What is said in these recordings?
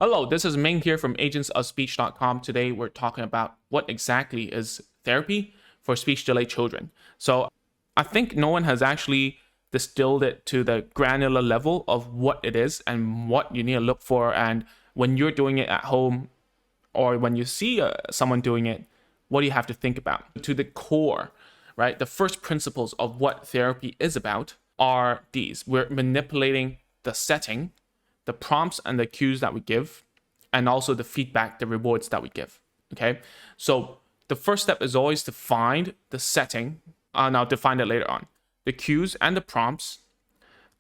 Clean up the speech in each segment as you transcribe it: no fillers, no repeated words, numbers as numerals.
Hello, this is Ming here from agentsofspeech.com. Today we're talking about what exactly is therapy for speech delayed children. So I think no one has actually distilled it to the granular level of what it is and what you need to look for. And when you're doing it at home or when you see someone doing it, what do you have to think about? To the core, right? The first principles of what therapy is about are these. We're manipulating the setting, the prompts and the cues that we give, and also the feedback, the rewards that we give. Okay, so the first step is always to find the setting, and I'll define it later on, the cues and the prompts,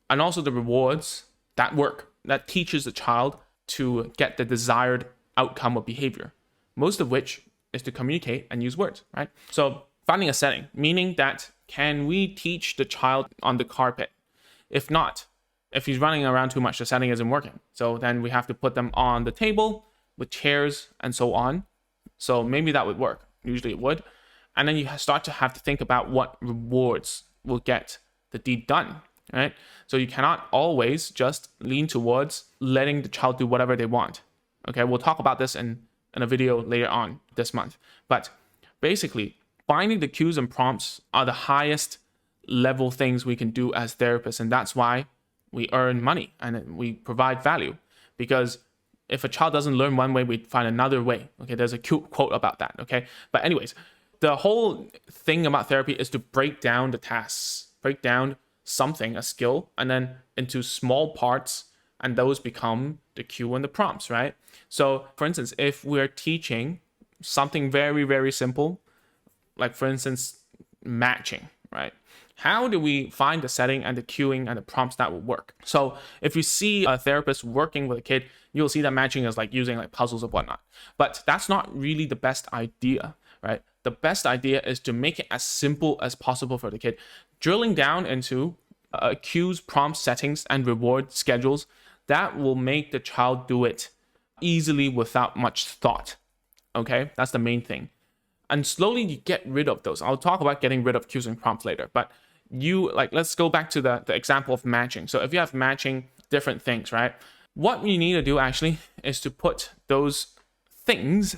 and also the rewards that work, that teaches the child to get the desired outcome or behavior, most of which is to communicate and use words, right? So finding a setting, meaning that can we teach the child on the carpet? If not, if he's running around too much, the setting isn't working. So then we have to put them on the table with chairs and so on. So maybe that would work. Usually it would. And then you start to have to think about what rewards will get the deed done, right? So you cannot always just lean towards letting the child do whatever they want. Okay, we'll talk about this in a video later on this month. But basically, finding the cues and prompts are the highest level things we can do as therapists. And that's why we earn money and we provide value, because if a child doesn't learn one way, we find another way. Okay, there's a cute quote about that. Okay, but anyways, the whole thing about therapy is to break down the tasks, break down something, a skill, and then into small parts, and those become the cue and the prompts, right? So for instance, if we're teaching something very, very simple, like for instance, matching, right? How do we find the setting and the cueing and the prompts that will work? So if you see a therapist working with a kid, you'll see that matching is like using like puzzles or whatnot. But that's not really the best idea, right? The best idea is to make it as simple as possible for the kid. Drilling down into cues, prompts, settings, and reward schedules, that will make the child do it easily without much thought. Okay, that's the main thing. And slowly you get rid of those. I'll talk about getting rid of cues and prompts later, but let's go back to the example of matching. So if you have matching different things, right? What you need to do actually is to put those things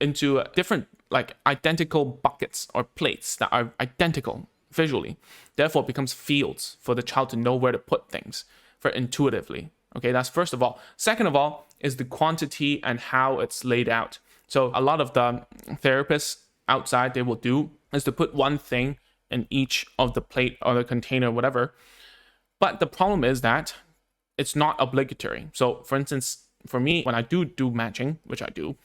into different like identical buckets or plates that are identical visually. Therefore, it becomes fields for the child to know where to put things for intuitively. Okay, that's first of all. Second of all is the quantity and how it's laid out. So a lot of the therapists outside, they will do is to put one thing in each of the plate or the container, whatever. But the problem is that it's not obligatory. So for instance, for me, when I do matching, which I do,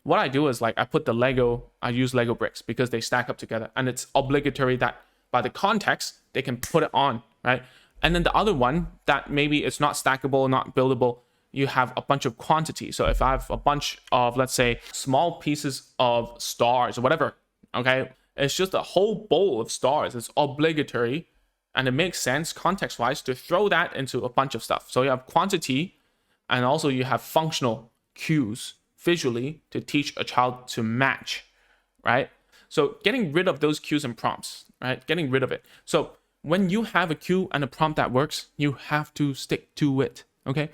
what I do is like I use Lego bricks because they stack up together, and it's obligatory that by the context, they can put it on, right? And then the other one that maybe it's not stackable, not buildable, you have a bunch of quantity. So if I have a bunch of, let's say, small pieces of stars or whatever, okay, it's just a whole bowl of stars. It's obligatory, and it makes sense context-wise to throw that into a bunch of stuff. So you have quantity, and also you have functional cues visually to teach a child to match, right? So getting rid of those cues and prompts, right? Getting rid of it. So when you have a cue and a prompt that works, you have to stick to it, okay?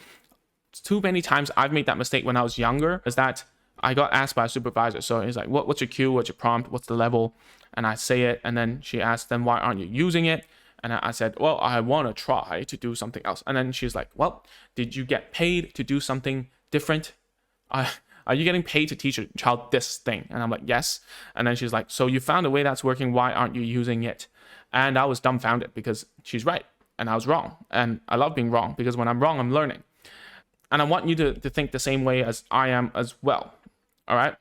Too many times I've made that mistake when I was younger, is that I got asked by a supervisor. So he's like, what's your cue? What's your prompt? What's the level? And I say it. And then she asked, then why aren't you using it? And I said, well, I want to try to do something else. And then she's like, well, did you get paid to do something different? Are you getting paid to teach a child this thing? And I'm like, yes. And then she's like, so you found a way that's working. Why aren't you using it? And I was dumbfounded because she's right and I was wrong. And I love being wrong because when I'm wrong, I'm learning. And I want you to think the same way as I am as well. All right.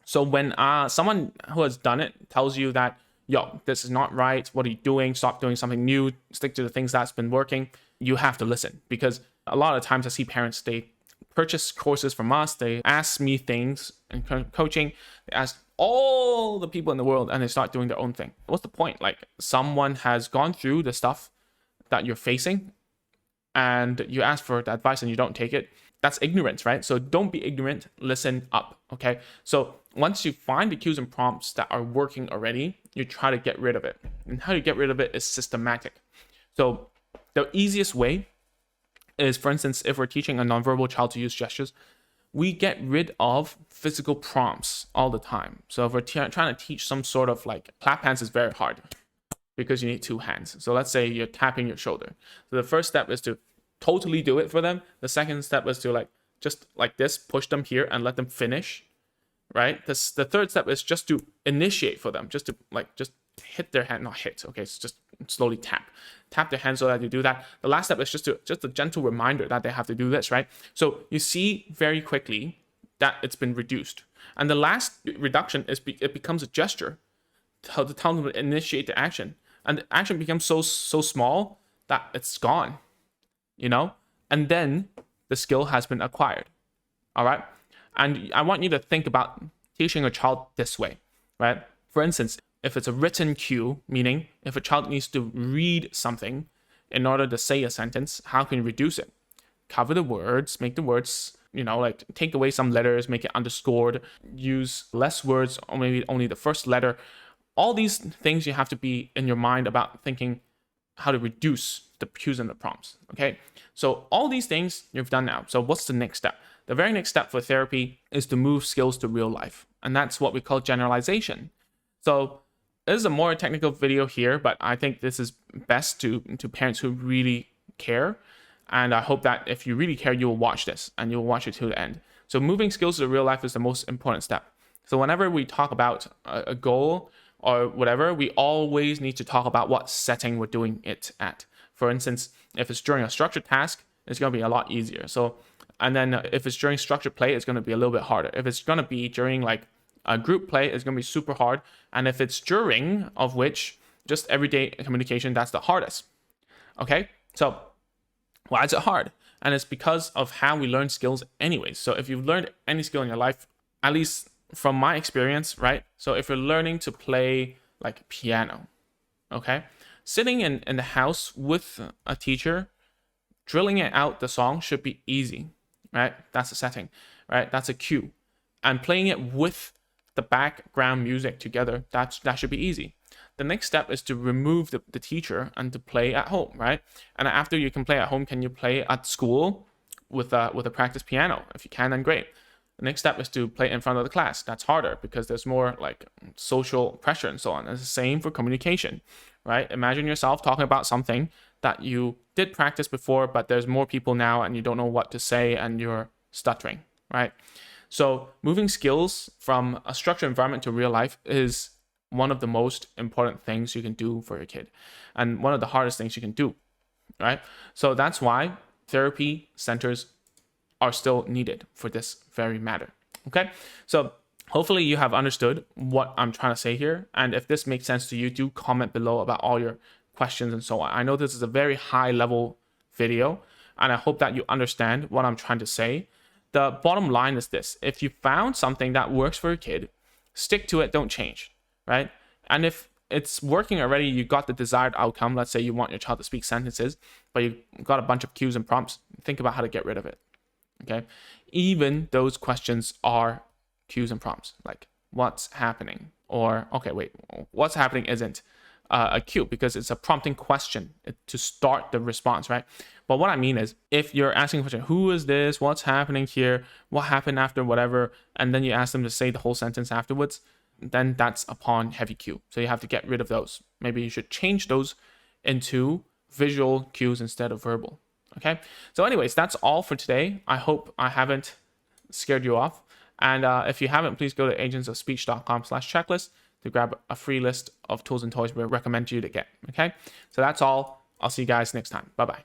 So when someone who has done it tells you that, yo, this is not right. What are you doing? Stop doing something new. Stick to the things that's been working. You have to listen, because a lot of times I see parents, they purchase courses from us. They ask me things and coaching. They ask all the people in the world and they start doing their own thing. What's the point? Like, someone has gone through the stuff that you're facing and you ask for the advice and you don't take it. That's ignorance, right? So don't be ignorant, listen up, okay? So once you find the cues and prompts that are working already, you try to get rid of it. And how you get rid of it is systematic. So the easiest way is, for instance, if we're teaching a nonverbal child to use gestures, we get rid of physical prompts all the time. So if we're trying to teach some sort of like clap hands is very hard because you need 2 hands. So let's say you're tapping your shoulder. So the first step is to totally do it for them. The second step is to like just like this, push them here and let them finish, right? The third step is just to initiate for them, just to like just hit their hand, not hit. Okay, so just slowly tap their hand so that you do that. The last step is just a gentle reminder that they have to do this, right? So you see very quickly that it's been reduced, and the last reduction is it becomes a gesture to tell them to initiate the action, and the action becomes so small that it's gone, you know, and then the skill has been acquired. All right, and I want you to think about teaching a child this way, right? For instance, if it's a written cue, meaning if a child needs to read something in order to say a sentence, how can you reduce it? Cover the words, make the words, you know, like take away some letters, make it underscored, use less words, or maybe only the first letter. All these things you have to be in your mind about thinking how to reduce the cues and the prompts, okay? So all these things you've done now. So what's the next step? The very next step for therapy is to move skills to real life. And that's what we call generalization. So this is a more technical video here, but I think this is best to parents who really care. And I hope that if you really care, you will watch this and you'll watch it to the end. So moving skills to real life is the most important step. So whenever we talk about a goal or whatever, we always need to talk about what setting we're doing it at. For instance, if it's during a structured task, it's going to be a lot easier. So, and then if it's during structured play, it's going to be a little bit harder. If it's going to be during like a group play, is going to be super hard. And if it's during of which just everyday communication, that's the hardest. Okay, so why is it hard? And it's because of how we learn skills anyways. So if you've learned any skill in your life, at least from my experience, right? So if you're learning to play like piano, okay, sitting in the house with a teacher, drilling it out the song should be easy, right? That's a setting, right? That's a cue. And playing it with the background music together, that should be easy. The next step is to remove the teacher and to play at home, right? And after you can play at home, can you play at school with a practice piano? If you can, then great. The next step is to play in front of the class. That's harder because there's more like social pressure and so on. It's the same for communication, right? Imagine yourself talking about something that you did practice before, but there's more people now and you don't know what to say and you're stuttering, right? So moving skills from a structured environment to real life is one of the most important things you can do for your kid and one of the hardest things you can do, right? So that's why therapy centers are still needed for this very matter, okay? So hopefully you have understood what I'm trying to say here. And if this makes sense to you, do comment below about all your questions and so on. I know this is a very high level video and I hope that you understand what I'm trying to say. The bottom line is this: if you found something that works for your kid, stick to it, don't change, right? And if it's working already, you got the desired outcome. Let's say you want your child to speak sentences, but you got a bunch of cues and prompts. Think about how to get rid of it, okay? Even those questions are cues and prompts, like what's happening, or okay, wait, what's happening isn't a cue because it's a prompting question to start the response, right? But what I mean is, if you're asking a question, who is this? What's happening here? What happened after whatever? And then you ask them to say the whole sentence afterwards, then that's upon heavy cue. So you have to get rid of those. Maybe you should change those into visual cues instead of verbal. Okay. So anyways, that's all for today. I hope I haven't scared you off. And if you haven't, please go to agentsofspeech.com/checklist to grab a free list of tools and toys we recommend you to get. Okay. So that's all. I'll see you guys next time. Bye-bye.